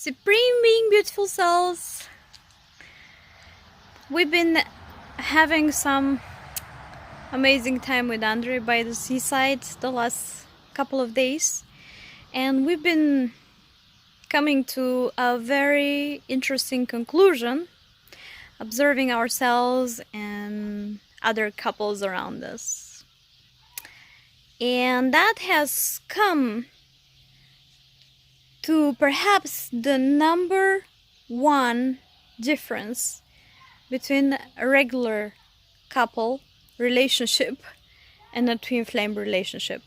Supreme being, beautiful souls. We've been having some amazing time with Andre by the seaside the last couple of days, and we've been coming to a very interesting conclusion, observing ourselves and other couples around us. And that has come to perhaps the number one difference between a regular couple relationship and a twin flame relationship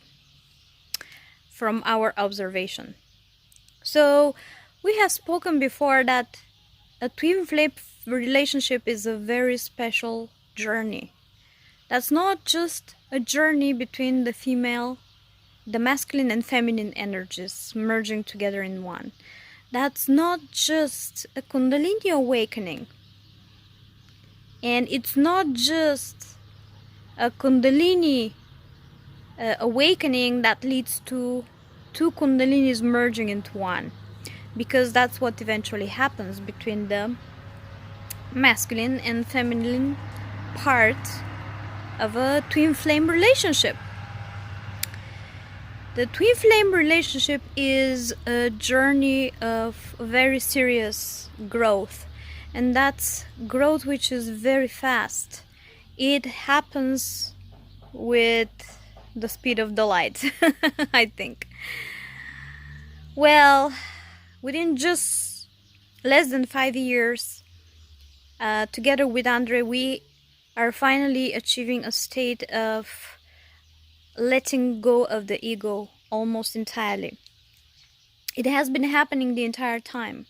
from our observation. So we have spoken before that a twin flame relationship is a very special journey. That's not just a journey between the masculine and feminine energies merging together in one. That's not just a Kundalini awakening. And it's not just a Kundalini awakening that leads to two Kundalinis merging into one, because that's what eventually happens between the masculine and feminine part of a twin flame relationship. The twin flame relationship is a journey of very serious growth, and that's growth which is very fast. It happens with the speed of the light, I think. Well, within just less than 5 years, together with Andre, we are finally achieving a state of letting go of the ego almost entirely. It has been happening the entire time,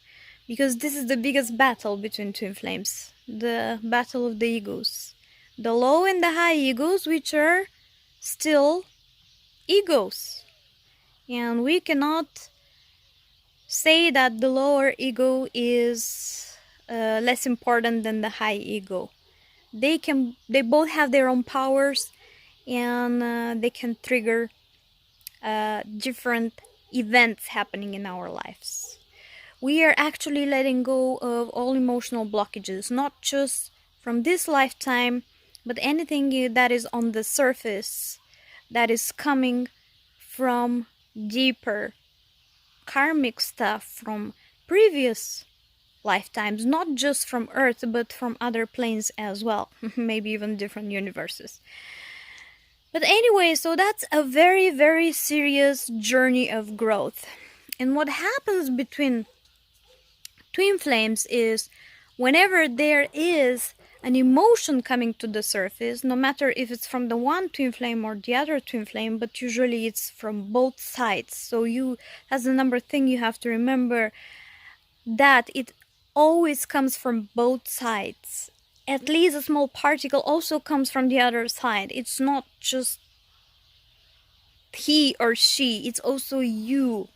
because this is the biggest battle between twin flames, the battle of the egos. The low and the high egos, which are still egos. And we cannot say that the lower ego is less important than the high ego. They both have their own powers, and they can trigger different events happening in our lives. We are actually letting go of all emotional blockages, not just from this lifetime, but anything that is on the surface that is coming from deeper karmic stuff from previous lifetimes, not just from Earth, but from other planes as well, maybe even different universes. But anyway, so that's a very, very serious journey of growth. And what happens between twin flames is whenever there is an emotion coming to the surface, no matter if it's from the one twin flame or the other twin flame, but usually it's from both sides. So as the number thing, you have to remember that it always comes from both sides. At least a small particle also comes from the other side. It's not just he or she, it's also you.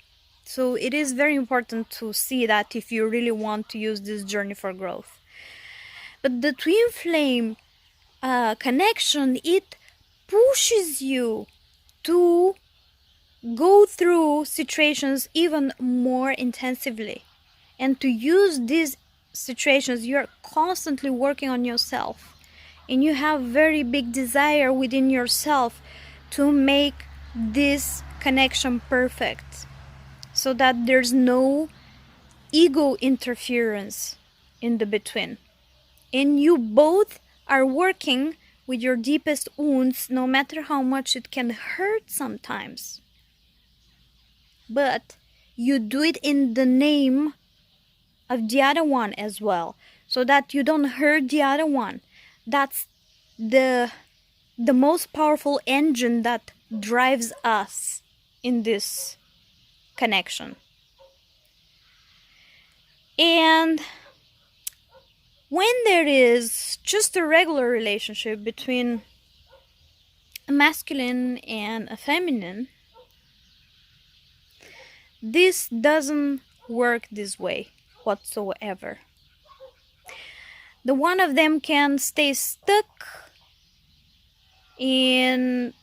So it is very important to see that if you really want to use this journey for growth. But the twin flame connection, it pushes you to go through situations even more intensively. And to use these situations, you're constantly working on yourself. And you have very big desire within yourself to make this connection perfect, so that there's no ego interference in the between. And you both are working with your deepest wounds, no matter how much it can hurt sometimes. But you do it in the name of the other one as well, so that you don't hurt the other one. That's the most powerful engine that drives us in this connection. And when there is just a regular relationship between a masculine and a feminine, this doesn't work this way whatsoever. The one of them can stay stuck in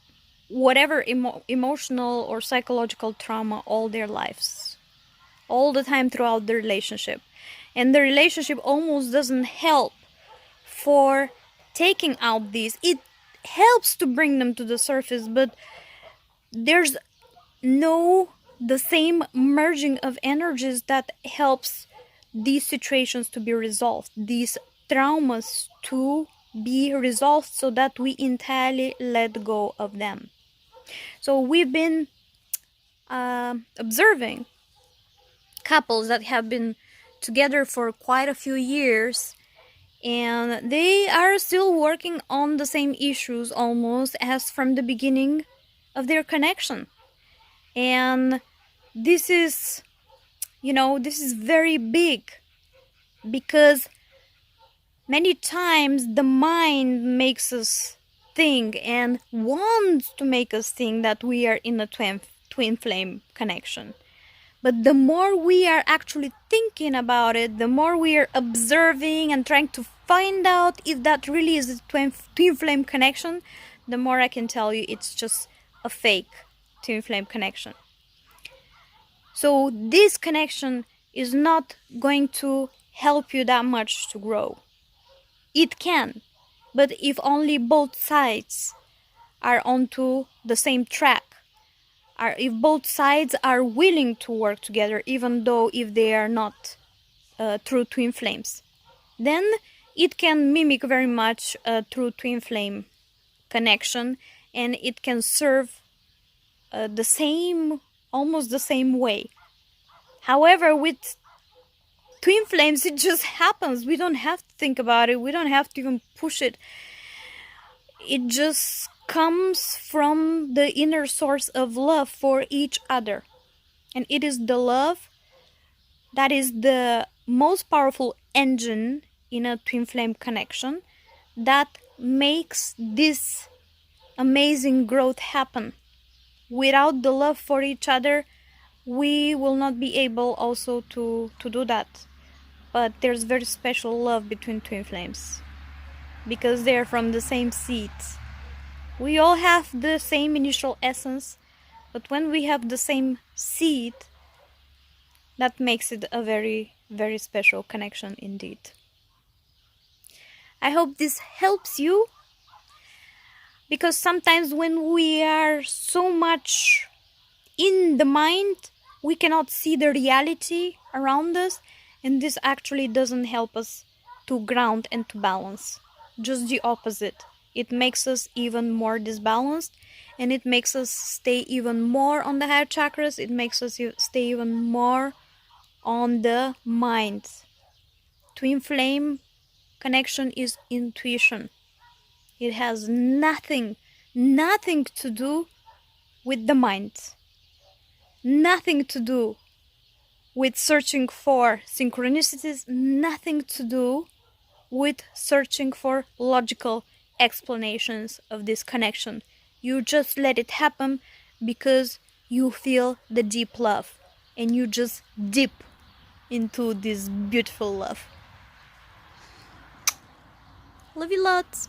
whatever emotional or psychological trauma all their lives. all the time throughout the relationship. And the relationship almost doesn't help for taking out these. It helps to bring them to the surface, but there's no the same merging of energies that helps these situations to be resolved, these traumas to be resolved, so that we entirely let go of them. So we've been observing couples that have been together for quite a few years, and they are still working on the same issues almost as from the beginning of their connection. And this is, this is very big, because many times the mind makes us think and wants to make us think that we are in a twin flame connection. But the more we are actually thinking about it, the more we are observing and trying to find out if that really is a twin flame connection, the more I can tell you it's just a fake twin flame connection. So this connection is not going to help you that much to grow. It can, but if only both sides are onto the same track, or if both sides are willing to work together, even though if they are not true twin flames, then it can mimic very much a true twin flame connection, and it can serve almost the same way. However, with twin flames, it just happens. We don't have to think about it. We don't have to even push it. It just comes from the inner source of love for each other. And it is the love that is the most powerful engine in a twin flame connection that makes this amazing growth happen. Without the love for each other, we will not be able also to do that. But there's very special love between twin flames, because they're from the same seed. We all have the same initial essence, but when we have the same seed, that makes it a very, very special connection indeed. I hope this helps you, because sometimes when we are so much in the mind, we cannot see the reality around us, and this actually doesn't help us to ground and to balance. Just the opposite. It makes us even more disbalanced, and it makes us stay even more on the higher chakras. It makes us stay even more on the mind. Twin flame connection is intuition. It has nothing to do with the mind. Nothing to do with searching for synchronicities, nothing to do with searching for logical explanations of this connection. You just let it happen because you feel the deep love, and you just dip into this beautiful love. Love you lots.